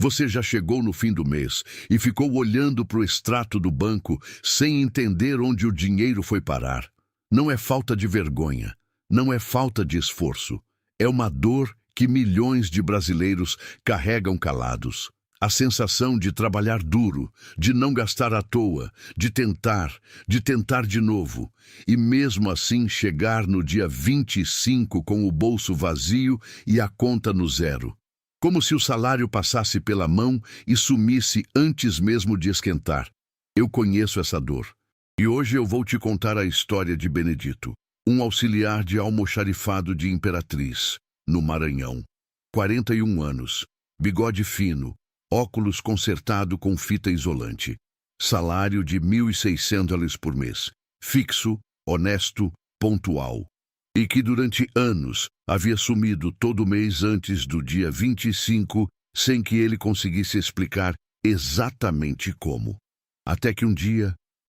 Você já chegou no fim do mês e ficou olhando para o extrato do banco sem entender onde o dinheiro foi parar. Não é falta de vergonha, não é falta de esforço. É uma dor que milhões de brasileiros carregam calados. A sensação de trabalhar duro, de não gastar à toa, de tentar de novo. E mesmo assim chegar no dia 25 com o bolso vazio e a conta no zero. Como se o salário passasse pela mão e sumisse antes mesmo de esquentar. Eu conheço essa dor. E hoje eu vou te contar a história de Benedito, um auxiliar de almoxarifado de Imperatriz, no Maranhão. 41 anos, bigode fino, óculos consertado com fita isolante. Salário de R$ 1.600 por mês. Fixo, honesto, pontual. E que durante anos havia sumido todo mês antes do dia 25, sem que ele conseguisse explicar exatamente como. Até que um dia,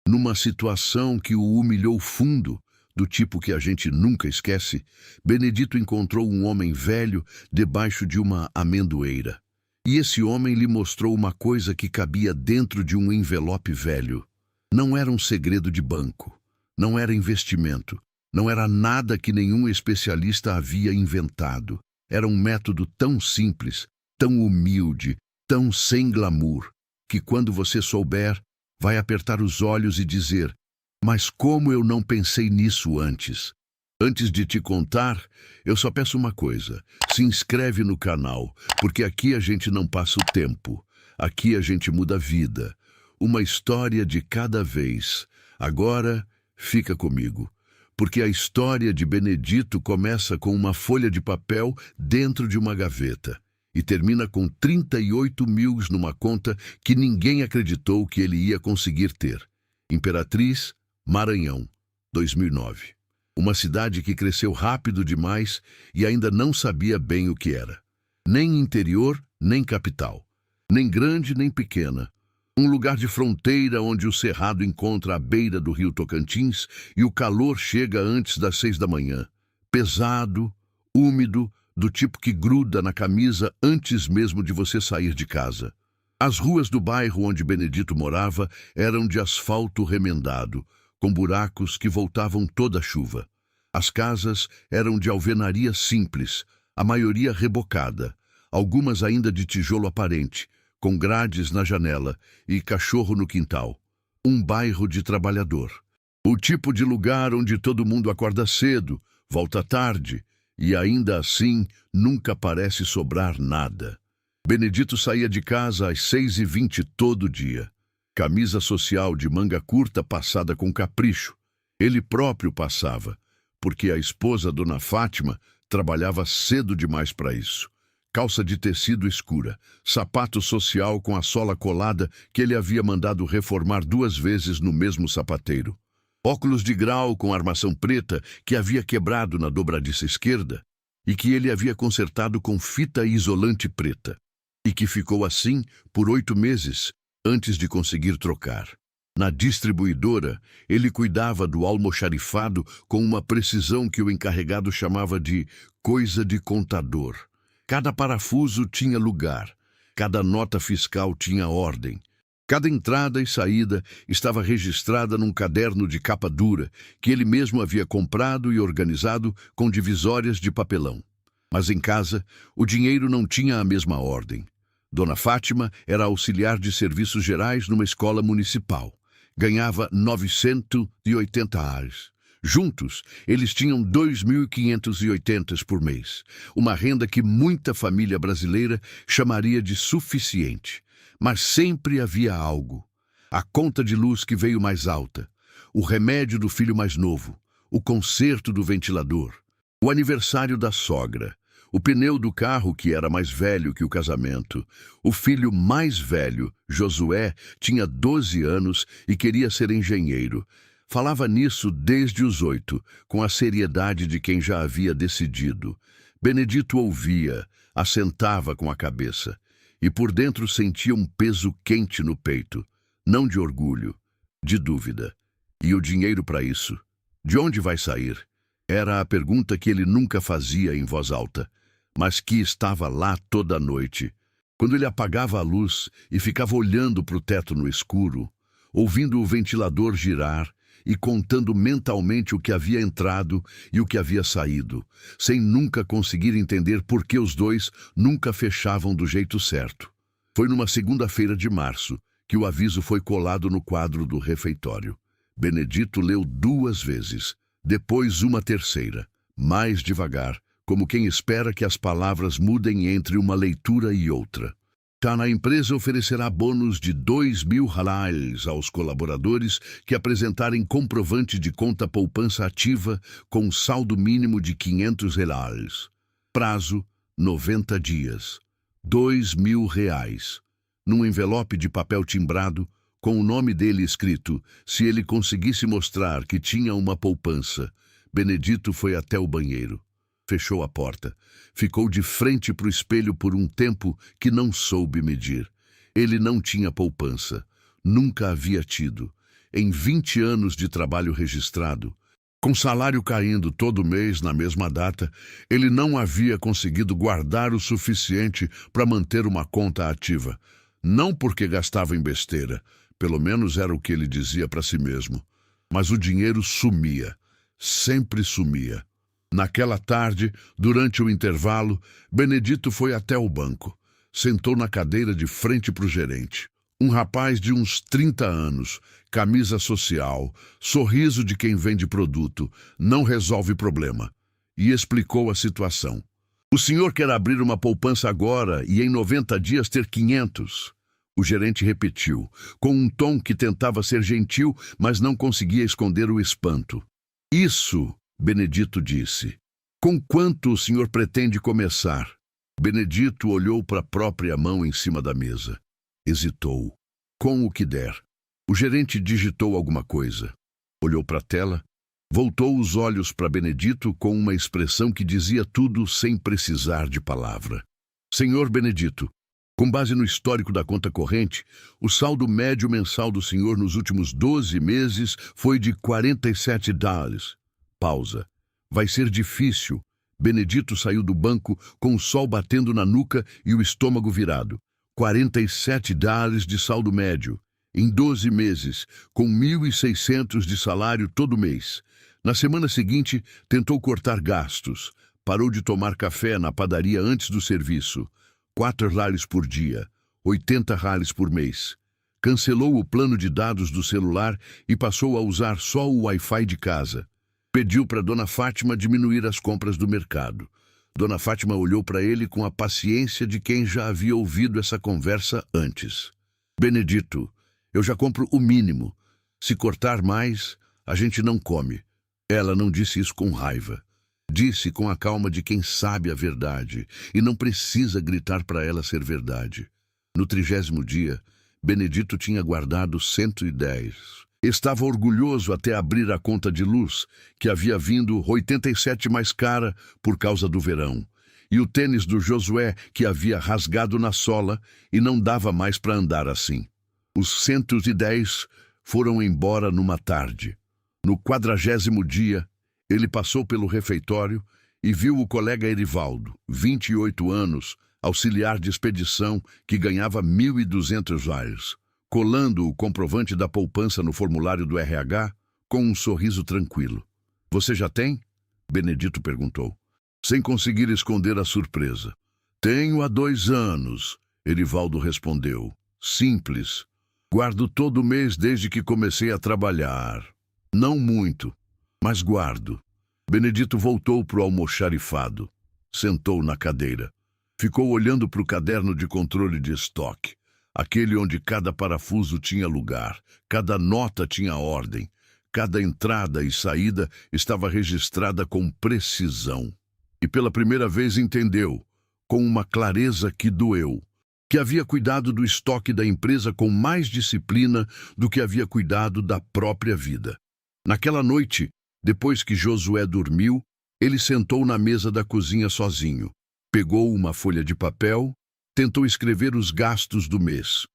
numa situação que o humilhou fundo, do tipo que a gente nunca esquece, Benedito encontrou um homem velho debaixo de uma amendoeira. E esse homem lhe mostrou uma coisa que cabia dentro de um envelope velho. Não era um segredo de banco, não era investimento, não era nada que nenhum especialista havia inventado. Era um método tão simples, tão humilde, tão sem glamour, que quando você souber, vai apertar os olhos e dizer: mas como eu não pensei nisso antes? Antes de te contar, eu só peço uma coisa: se inscreve no canal, porque aqui a gente não passa o tempo, aqui a gente muda a vida. Uma história de cada vez. Agora, fica comigo, porque a história de Benedito começa com uma folha de papel dentro de uma gaveta e termina com 38 mil numa conta que ninguém acreditou que ele ia conseguir ter. Imperatriz, Maranhão, 2009. Uma cidade que cresceu rápido demais e ainda não sabia bem o que era. Nem interior, nem capital. Nem grande, nem pequena. Um lugar de fronteira onde o cerrado encontra a beira do rio Tocantins e o calor chega antes das 6 da manhã. Pesado, úmido, do tipo que gruda na camisa antes mesmo de você sair de casa. As ruas do bairro onde Benedito morava eram de asfalto remendado, com buracos que voltavam toda a chuva. As casas eram de alvenaria simples, a maioria rebocada, algumas ainda de tijolo aparente, com grades na janela e cachorro no quintal. Um bairro de trabalhador. O tipo de lugar onde todo mundo acorda cedo, volta tarde, e ainda assim nunca parece sobrar nada. Benedito saía de casa às 6h20 todo dia. Camisa social de manga curta passada com capricho. Ele próprio passava, porque a esposa, Dona Fátima, trabalhava cedo demais para isso. Calça de tecido escura, sapato social com a sola colada que ele havia mandado reformar 2 vezes no mesmo sapateiro. Óculos de grau com armação preta que havia quebrado na dobradiça esquerda e que ele havia consertado com fita isolante preta. E que ficou assim por 8 meses, antes de conseguir trocar. Na distribuidora, ele cuidava do almoxarifado com uma precisão que o encarregado chamava de coisa de contador. Cada parafuso tinha lugar, cada nota fiscal tinha ordem. Cada entrada e saída estava registrada num caderno de capa dura que ele mesmo havia comprado e organizado com divisórias de papelão. Mas em casa, o dinheiro não tinha a mesma ordem. Dona Fátima era auxiliar de serviços gerais numa escola municipal. Ganhava R$ 980. Juntos, eles tinham 2.580 por mês, uma renda que muita família brasileira chamaria de suficiente. Mas sempre havia algo. A conta de luz que veio mais alta, o remédio do filho mais novo, o conserto do ventilador, o aniversário da sogra, o pneu do carro que era mais velho que o casamento. O filho mais velho, Josué, tinha 12 anos e queria ser engenheiro. Falava nisso desde os 8, com a seriedade de quem já havia decidido. Benedito ouvia, assentava com a cabeça, e por dentro sentia um peso quente no peito, não de orgulho, de dúvida. E o dinheiro para isso? De onde vai sair? Era a pergunta que ele nunca fazia em voz alta, mas que estava lá toda noite. Quando ele apagava a luz e ficava olhando para o teto no escuro, ouvindo o ventilador girar e contando mentalmente o que havia entrado e o que havia saído, sem nunca conseguir entender por que os dois nunca fechavam do jeito certo. Foi numa segunda-feira de março que o aviso foi colado no quadro do refeitório. Benedito leu 2 vezes, depois uma terceira, mais devagar, como quem espera que as palavras mudem entre uma leitura e outra. A empresa oferecerá bônus de 2.000 halais aos colaboradores que apresentarem comprovante de conta poupança ativa com saldo mínimo de 500 halais. Prazo, 90 dias. 2.000 reais. Num envelope de papel timbrado, com o nome dele escrito, se ele conseguisse mostrar que tinha uma poupança. Benedito foi até o banheiro. Fechou a porta. Ficou de frente para o espelho por um tempo que não soube medir. Ele não tinha poupança. Nunca havia tido. Em 20 anos de trabalho registrado, com salário caindo todo mês na mesma data, ele não havia conseguido guardar o suficiente para manter uma conta ativa. Não porque gastava em besteira, pelo menos era o que ele dizia para si mesmo. Mas o dinheiro sumia. Sempre sumia. Naquela tarde, durante o intervalo, Benedito foi até o banco. Sentou na cadeira de frente para o gerente. Um rapaz de uns 30 anos, camisa social, sorriso de quem vende produto, não resolve problema. E explicou a situação. O senhor quer abrir uma poupança agora e em 90 dias ter 500. O gerente repetiu, com um tom que tentava ser gentil, mas não conseguia esconder o espanto. Isso, Benedito disse. Com quanto o senhor pretende começar? Benedito olhou para a própria mão em cima da mesa. Hesitou. Com o que der. O gerente digitou alguma coisa. Olhou para a tela. Voltou os olhos para Benedito com uma expressão que dizia tudo sem precisar de palavra. Senhor Benedito, com base no histórico da conta corrente, o saldo médio mensal do senhor nos últimos 12 meses foi de 47 dólares. Pausa. Vai ser difícil. Benedito saiu do banco com o sol batendo na nuca e o estômago virado. 47 dólares de saldo médio. Em 12 meses, com 1.600 de salário todo mês. Na semana seguinte, tentou cortar gastos. Parou de tomar café na padaria antes do serviço. 4 dólares por dia. 80 dólares por mês. Cancelou o plano de dados do celular e passou a usar só o Wi-Fi de casa. Pediu para Dona Fátima diminuir as compras do mercado. Dona Fátima olhou para ele com a paciência de quem já havia ouvido essa conversa antes. Benedito, eu já compro o mínimo. Se cortar mais, a gente não come. Ela não disse isso com raiva. Disse com a calma de quem sabe a verdade e não precisa gritar para ela ser verdade. No 30º dia, Benedito tinha guardado 110. Estava orgulhoso até abrir a conta de luz, que havia vindo 87 mais cara por causa do verão, e o tênis do Josué, que havia rasgado na sola e não dava mais para andar assim. Os 110 foram embora numa tarde. No 40º dia, ele passou pelo refeitório e viu o colega Erivaldo, 28 anos, auxiliar de expedição, que ganhava 1.200 reais, colando o comprovante da poupança no formulário do RH com um sorriso tranquilo. Você já tem? Benedito perguntou, sem conseguir esconder a surpresa. Tenho há 2 anos, Erivaldo respondeu. Simples. Guardo todo mês desde que comecei a trabalhar. Não muito, mas guardo. Benedito voltou para o almoxarifado. Sentou na cadeira. Ficou olhando para o caderno de controle de estoque. Aquele onde cada parafuso tinha lugar, cada nota tinha ordem, cada entrada e saída estava registrada com precisão. E pela primeira vez entendeu, com uma clareza que doeu, que havia cuidado do estoque da empresa com mais disciplina do que havia cuidado da própria vida. Naquela noite, depois que Josué dormiu, ele sentou na mesa da cozinha sozinho. Pegou uma folha de papel, tentou escrever os gastos do mês.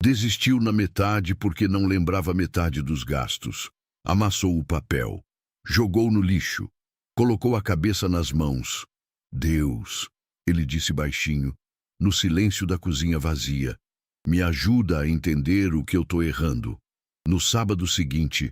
Desistiu na metade porque não lembrava metade dos gastos. Amassou o papel. Jogou no lixo. Colocou a cabeça nas mãos. Deus, ele disse baixinho, no silêncio da cozinha vazia. Me ajuda a entender o que eu estou errando. No sábado seguinte,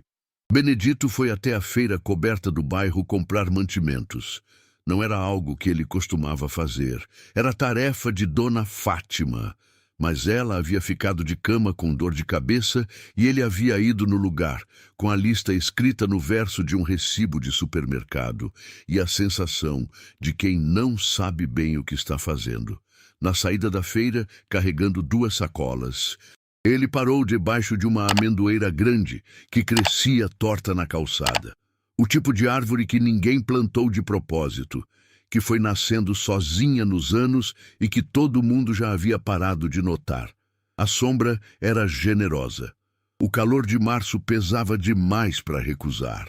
Benedito foi até a feira coberta do bairro comprar mantimentos. Não era algo que ele costumava fazer. Era tarefa de Dona Fátima. Mas ela havia ficado de cama com dor de cabeça e ele havia ido no lugar, com a lista escrita no verso de um recibo de supermercado e a sensação de quem não sabe bem o que está fazendo. Na saída da feira, carregando 2 sacolas, ele parou debaixo de uma amendoeira grande que crescia torta na calçada. O tipo de árvore que ninguém plantou de propósito, que foi nascendo sozinha nos anos e que todo mundo já havia parado de notar. A sombra era generosa. O calor de março pesava demais para recusar.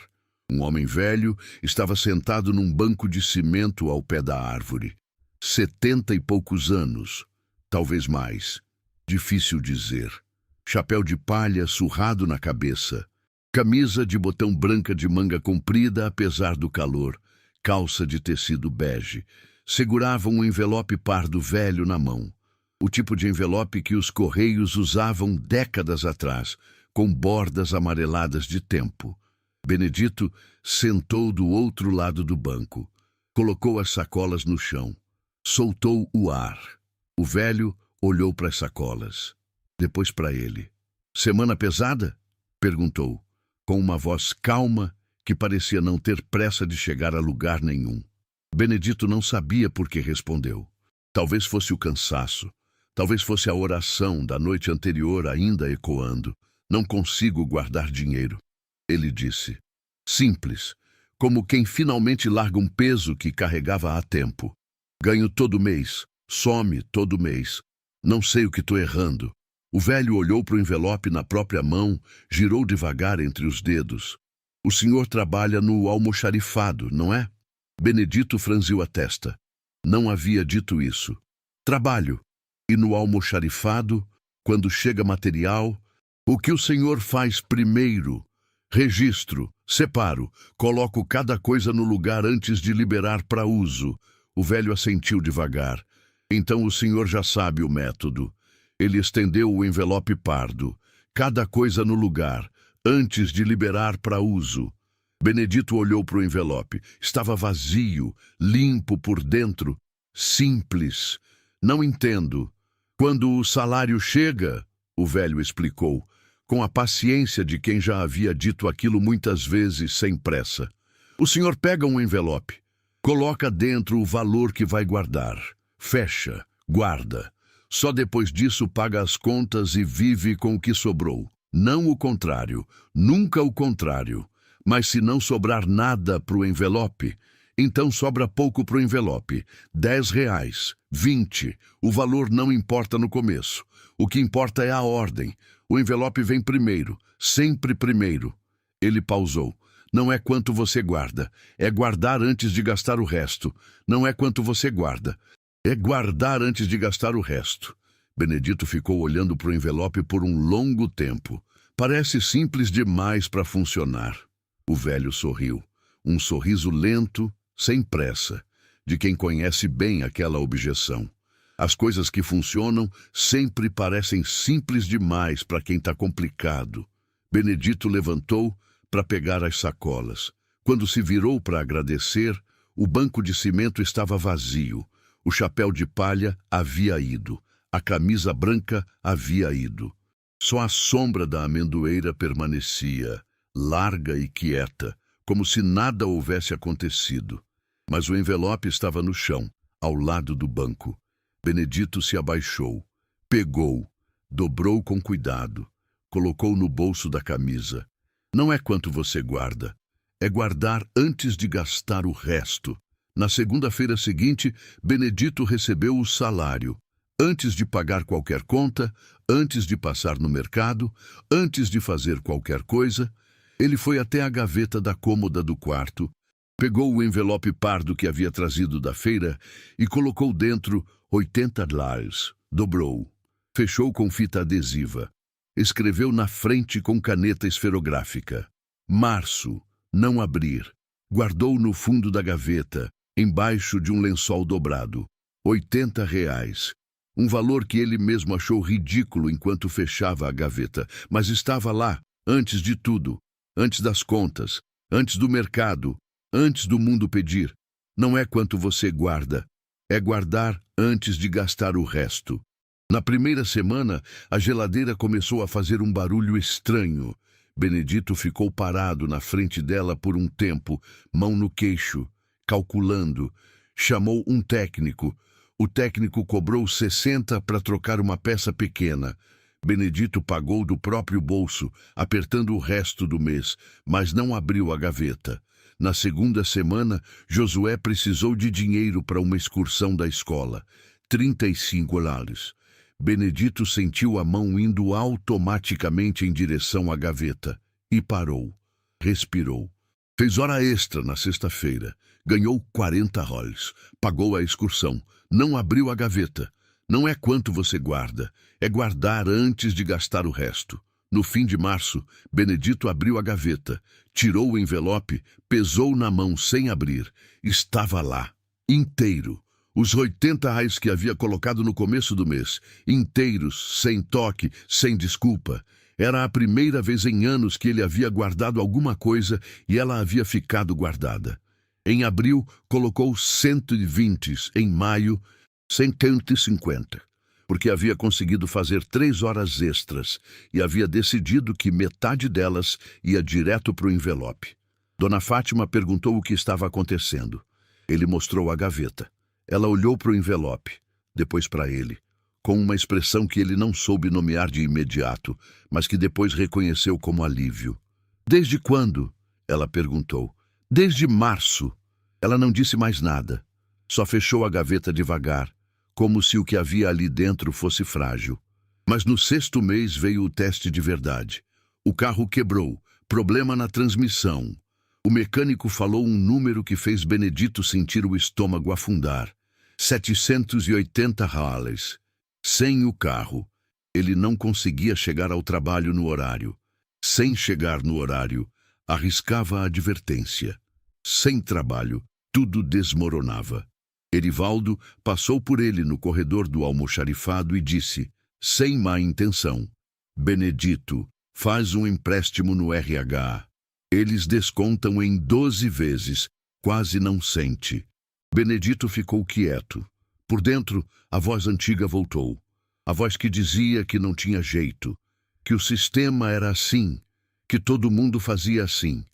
Um homem velho estava sentado num banco de cimento ao pé da árvore. 70 e poucos anos, talvez mais. Difícil dizer. Chapéu de palha surrado na cabeça. Camisa de botão branca de manga comprida apesar do calor. Calça de tecido bege. Segurava um envelope pardo velho na mão. O tipo de envelope que os correios usavam décadas atrás, com bordas amareladas de tempo. Benedito sentou do outro lado do banco. Colocou as sacolas no chão. Soltou o ar. O velho olhou para as sacolas. Depois para ele. "Semana pesada?" perguntou, com uma voz calma que parecia não ter pressa de chegar a lugar nenhum. Benedito não sabia por que respondeu. Talvez fosse o cansaço. Talvez fosse a oração da noite anterior ainda ecoando. "Não consigo guardar dinheiro", ele disse. Simples, como quem finalmente larga um peso que carregava há tempo. "Ganho todo mês, some todo mês. Não sei o que estou errando." O velho olhou para o envelope na própria mão, girou devagar entre os dedos. "O senhor trabalha no almoxarifado, não é?" Benedito franziu a testa. Não havia dito isso. "Trabalho. E no almoxarifado, quando chega material, o que o senhor faz primeiro? Registro, separo, coloco cada coisa no lugar antes de liberar para uso." O velho assentiu devagar. "Então o senhor já sabe o método." Ele estendeu o envelope pardo. "Cada coisa no lugar, antes de liberar para uso." Benedito olhou para o envelope. Estava vazio, limpo por dentro, simples. "Não entendo." "Quando o salário chega", o velho explicou, com a paciência de quem já havia dito aquilo muitas vezes sem pressa. "O senhor pega um envelope, coloca dentro o valor que vai guardar, fecha, guarda. Só depois disso paga as contas e vive com o que sobrou. Não o contrário, nunca o contrário. Mas se não sobrar nada para o envelope, então sobra pouco para o envelope. R$ 10, 20. O valor não importa no começo. O que importa é a ordem. O envelope vem primeiro, sempre primeiro." Ele pausou. "Não é quanto você guarda. É guardar antes de gastar o resto. Não é quanto você guarda. É guardar antes de gastar o resto." Benedito ficou olhando para o envelope por um longo tempo. "Parece simples demais para funcionar." O velho sorriu. Um sorriso lento, sem pressa, de quem conhece bem aquela objeção. As coisas que funcionam sempre parecem simples demais para quem está complicado. Benedito levantou para pegar as sacolas. Quando se virou para agradecer, o banco de cimento estava vazio. O chapéu de palha havia ido. A camisa branca havia ido. Só a sombra da amendoeira permanecia, larga e quieta, como se nada houvesse acontecido. Mas o envelope estava no chão, ao lado do banco. Benedito se abaixou, pegou, dobrou com cuidado, colocou no bolso da camisa. "Não é quanto você guarda, é guardar antes de gastar o resto." Na segunda-feira seguinte, Benedito recebeu o salário. Antes de pagar qualquer conta, antes de passar no mercado, antes de fazer qualquer coisa, ele foi até a gaveta da cômoda do quarto, pegou o envelope pardo que havia trazido da feira e colocou dentro $80. Dobrou, fechou com fita adesiva, escreveu na frente com caneta esferográfica. "Março, não abrir." Guardou no fundo da gaveta, embaixo de um lençol dobrado. R$ 80. Um valor que ele mesmo achou ridículo enquanto fechava a gaveta, mas estava lá, antes de tudo, antes das contas, antes do mercado, antes do mundo pedir. Não é quanto você guarda, é guardar antes de gastar o resto. Na primeira semana, a geladeira começou a fazer um barulho estranho. Benedito ficou parado na frente dela por um tempo, mão no queixo, calculando. Chamou um técnico. O técnico cobrou 60 para trocar uma peça pequena. Benedito pagou do próprio bolso, apertando o resto do mês, mas não abriu a gaveta. Na segunda semana, Josué precisou de dinheiro para uma excursão da escola. 35 dólares. Benedito sentiu a mão indo automaticamente em direção à gaveta e parou. Respirou. Fez hora extra na sexta-feira. Ganhou 40 dólares. Pagou a excursão. Não abriu a gaveta. Não é quanto você guarda, é guardar antes de gastar o resto. No fim de março, Benedito abriu a gaveta, tirou o envelope, pesou na mão sem abrir. Estava lá, inteiro. Os 80 reais que havia colocado no começo do mês, inteiros, sem toque, sem desculpa. Era a primeira vez em anos que ele havia guardado alguma coisa e ela havia ficado guardada. Em abril, colocou 120, em maio, 150, porque havia conseguido fazer 3 horas extras e havia decidido que metade delas ia direto para o envelope. Dona Fátima perguntou o que estava acontecendo. Ele mostrou a gaveta. Ela olhou para o envelope, depois para ele, com uma expressão que ele não soube nomear de imediato, mas que depois reconheceu como alívio. Desde quando? Ela perguntou. Desde março. Ela não disse mais nada. Só fechou a gaveta devagar, como se o que havia ali dentro fosse frágil. Mas no sexto mês veio o teste de verdade. O carro quebrou, problema na transmissão. O mecânico falou um número que fez Benedito sentir o estômago afundar. 780 reais. Sem o carro, ele não conseguia chegar ao trabalho no horário. Sem chegar no horário, arriscava a advertência. Sem trabalho, tudo desmoronava. Erivaldo passou por ele no corredor do almoxarifado e disse, sem má intenção, Benedito, faz um empréstimo no RH. Eles descontam em 12 vezes, quase não sente. Benedito ficou quieto. Por dentro, a voz antiga voltou. A voz que dizia que não tinha jeito, que o sistema era assim, que todo mundo fazia assim.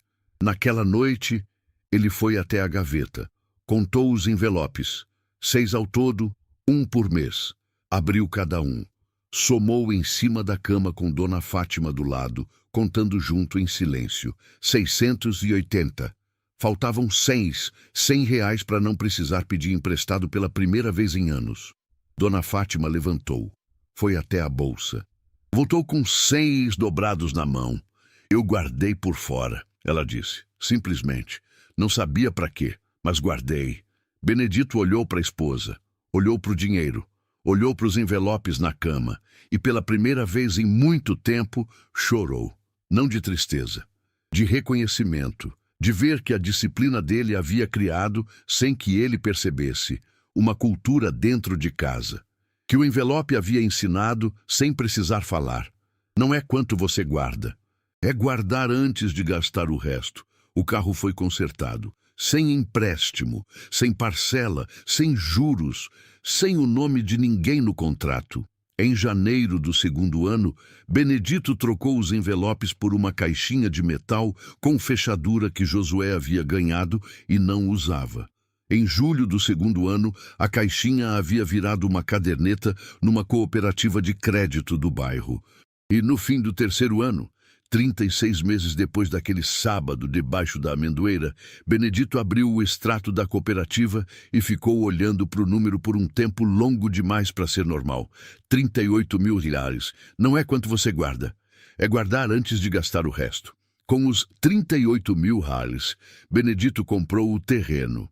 Naquela noite, ele foi até a gaveta. Contou os envelopes, 6 ao todo, 1 por mês. Abriu cada um. Somou em cima da cama com Dona Fátima do lado, contando junto em silêncio. 680. Faltavam 100 reais para não precisar pedir emprestado pela primeira vez em anos. Dona Fátima levantou. Foi até a bolsa. Voltou com 6 dobrados na mão. Eu guardei por fora, ela disse. Simplesmente. Não sabia para quê. Mas guardei. Benedito olhou para a esposa, olhou para o dinheiro, olhou para os envelopes na cama e pela primeira vez em muito tempo chorou. Não de tristeza, de reconhecimento, de ver que a disciplina dele havia criado, sem que ele percebesse, uma cultura dentro de casa. Que o envelope havia ensinado sem precisar falar. Não é quanto você guarda, é guardar antes de gastar o resto. O carro foi consertado. Sem empréstimo, sem parcela, sem juros, sem o nome de ninguém no contrato. Em janeiro do segundo ano, Benedito trocou os envelopes por uma caixinha de metal com fechadura que Josué havia ganhado e não usava. Em julho do segundo ano, a caixinha havia virado uma caderneta numa cooperativa de crédito do bairro. E no fim do terceiro ano, 36 meses depois daquele sábado debaixo da amendoeira, Benedito abriu o extrato da cooperativa e ficou olhando para o número por um tempo longo demais para ser normal. 38 mil reais. Não é quanto você guarda. É guardar antes de gastar o resto. Com os 38 mil reais, Benedito comprou o terreno.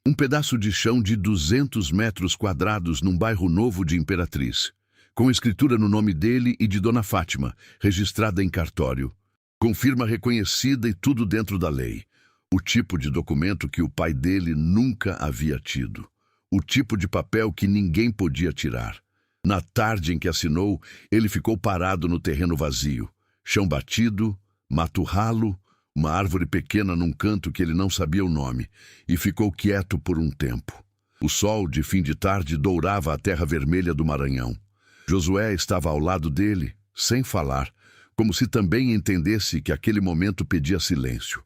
Um pedaço de chão de 200 metros quadrados num bairro novo de Imperatriz, com escritura no nome dele e de Dona Fátima, registrada em cartório, com firma reconhecida e tudo dentro da lei. O tipo de documento que o pai dele nunca havia tido. O tipo de papel que ninguém podia tirar. Na tarde em que assinou, ele ficou parado no terreno vazio. Chão batido, mato ralo, uma árvore pequena num canto que ele não sabia o nome, e ficou quieto por um tempo. O sol, de fim de tarde, dourava a terra vermelha do Maranhão. Josué estava ao lado dele, sem falar, como se também entendesse que aquele momento pedia silêncio.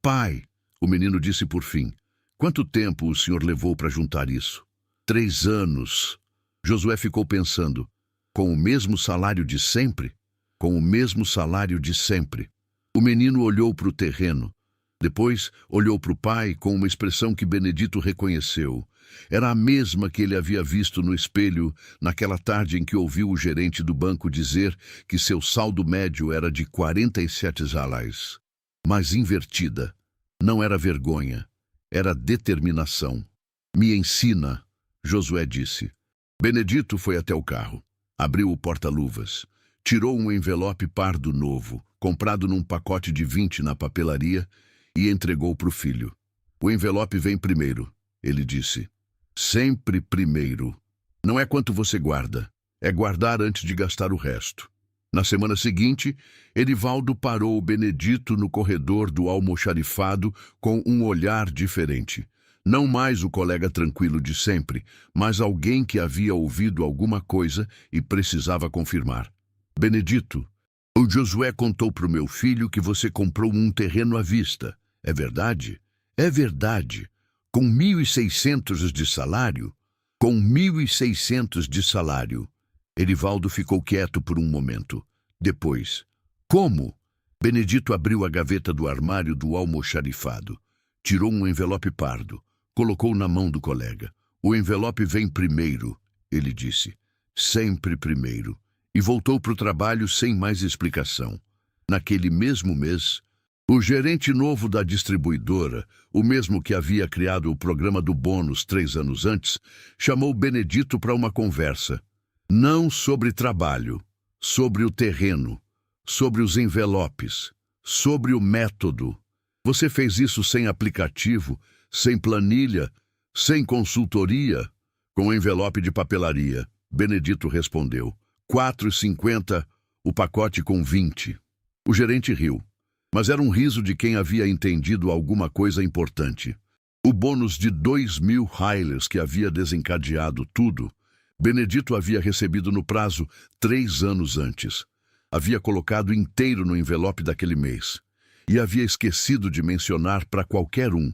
Pai, o menino disse por fim, quanto tempo o senhor levou para juntar isso? 3 anos. Josué ficou pensando, com o mesmo salário de sempre? Com o mesmo salário de sempre. O menino olhou para o terreno. Depois olhou para o pai com uma expressão que Benedito reconheceu. Era a mesma que ele havia visto no espelho naquela tarde em que ouviu o gerente do banco dizer que seu saldo médio era de 47 reais. Mas invertida. Não era vergonha, era determinação. Me ensina, Josué disse. Benedito foi até o carro, abriu o porta-luvas, tirou um envelope pardo novo, comprado num pacote de 20 na papelaria, e entregou para o filho. O envelope vem primeiro, ele disse. Sempre primeiro. Não é quanto você guarda, é guardar antes de gastar o resto. Na semana seguinte, Edivaldo parou o Benedito no corredor do almoxarifado com um olhar diferente. Não mais o colega tranquilo de sempre, mas alguém que havia ouvido alguma coisa e precisava confirmar. Benedito, o Josué contou para o meu filho que você comprou um terreno à vista. É verdade? É verdade. Com 1.600 de salário? Com 1.600 de salário. Edivaldo ficou quieto por um momento. Depois, como? Benedito abriu a gaveta do armário do almoxarifado. Tirou um envelope pardo. Colocou na mão do colega. O envelope vem primeiro, ele disse. Sempre primeiro. E voltou para o trabalho sem mais explicação. Naquele mesmo mês, o gerente novo da distribuidora, o mesmo que havia criado o programa do bônus 3 anos antes, chamou Benedito para uma conversa. Não sobre trabalho, sobre o terreno, sobre os envelopes, sobre o método. Você fez isso sem aplicativo, sem planilha, sem consultoria, com envelope de papelaria. Benedito respondeu. 4,50, o pacote com 20. O gerente riu, mas era um riso de quem havia entendido alguma coisa importante. O bônus de 2.000 reais que havia desencadeado tudo, Benedito havia recebido no prazo 3 anos antes. Havia colocado inteiro no envelope daquele mês. E havia esquecido de mencionar para qualquer um,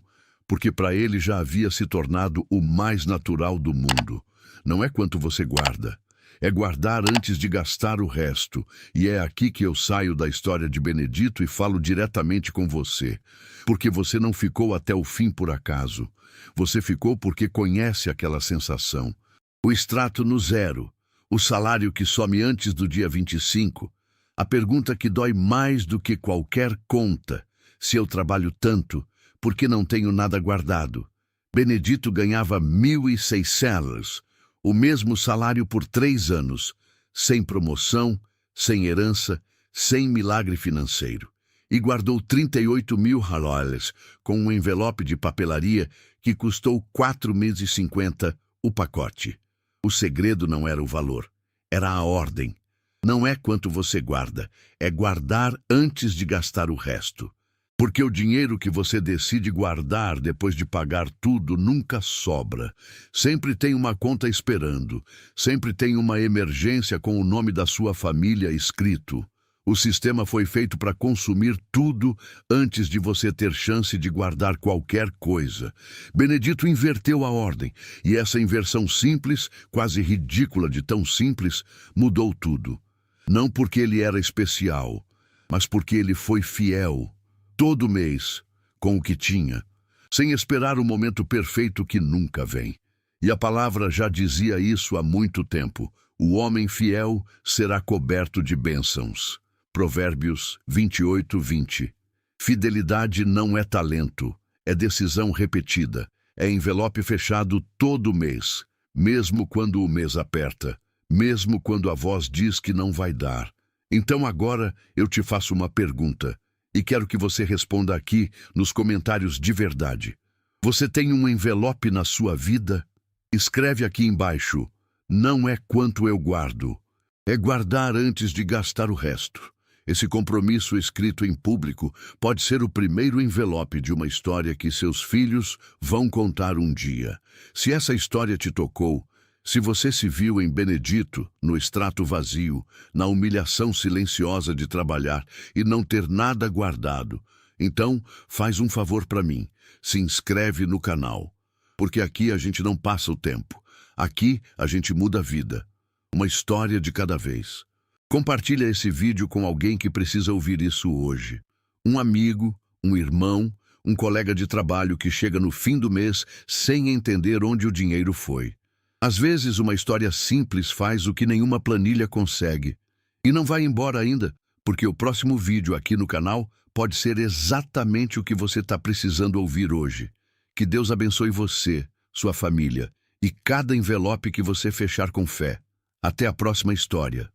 porque para ele já havia se tornado o mais natural do mundo. Não é quanto você guarda. É guardar antes de gastar o resto. E é aqui que eu saio da história de Benedito e falo diretamente com você. Porque você não ficou até o fim por acaso. Você ficou porque conhece aquela sensação. O extrato no zero, o salário que some antes do dia 25, a pergunta que dói mais do que qualquer conta. Se eu trabalho tanto, por que não tenho nada guardado? Benedito ganhava 1.600, o mesmo salário por 3 anos, sem promoção, sem herança, sem milagre financeiro. E guardou 38.000 reais com um envelope de papelaria que custou 4,50 o pacote. O segredo não era o valor, era a ordem. Não é quanto você guarda, é guardar antes de gastar o resto. Porque o dinheiro que você decide guardar depois de pagar tudo nunca sobra. Sempre tem uma conta esperando, sempre tem uma emergência com o nome da sua família escrito. O sistema foi feito para consumir tudo antes de você ter chance de guardar qualquer coisa. Benedito inverteu a ordem, e essa inversão simples, quase ridícula de tão simples, mudou tudo. Não porque ele era especial, mas porque ele foi fiel, todo mês, com o que tinha, sem esperar o momento perfeito que nunca vem. E a palavra já dizia isso há muito tempo. O homem fiel será coberto de bênçãos. Provérbios 28:20. Fidelidade não é talento, é decisão repetida, é envelope fechado todo mês, mesmo quando o mês aperta, mesmo quando a voz diz que não vai dar. Então agora eu te faço uma pergunta, e quero que você responda aqui nos comentários de verdade. Você tem um envelope na sua vida? Escreve aqui embaixo. não é quanto eu guardo. É guardar antes de gastar o resto. Esse compromisso escrito em público pode ser o primeiro envelope de uma história que seus filhos vão contar um dia. Se essa história te tocou, se você se viu em Benedito, no extrato vazio, na humilhação silenciosa de trabalhar e não ter nada guardado, então faz um favor para mim, se inscreve no canal. Porque aqui a gente não passa o tempo. Aqui a gente muda a vida. Uma história de cada vez. Compartilha esse vídeo com alguém que precisa ouvir isso hoje. Um amigo, um irmão, um colega de trabalho que chega no fim do mês sem entender onde o dinheiro foi. Às vezes uma história simples faz o que nenhuma planilha consegue. E não vai embora ainda, porque o próximo vídeo aqui no canal pode ser exatamente o que você está precisando ouvir hoje. Que Deus abençoe você, sua família e cada envelope que você fechar com fé. Até a próxima história.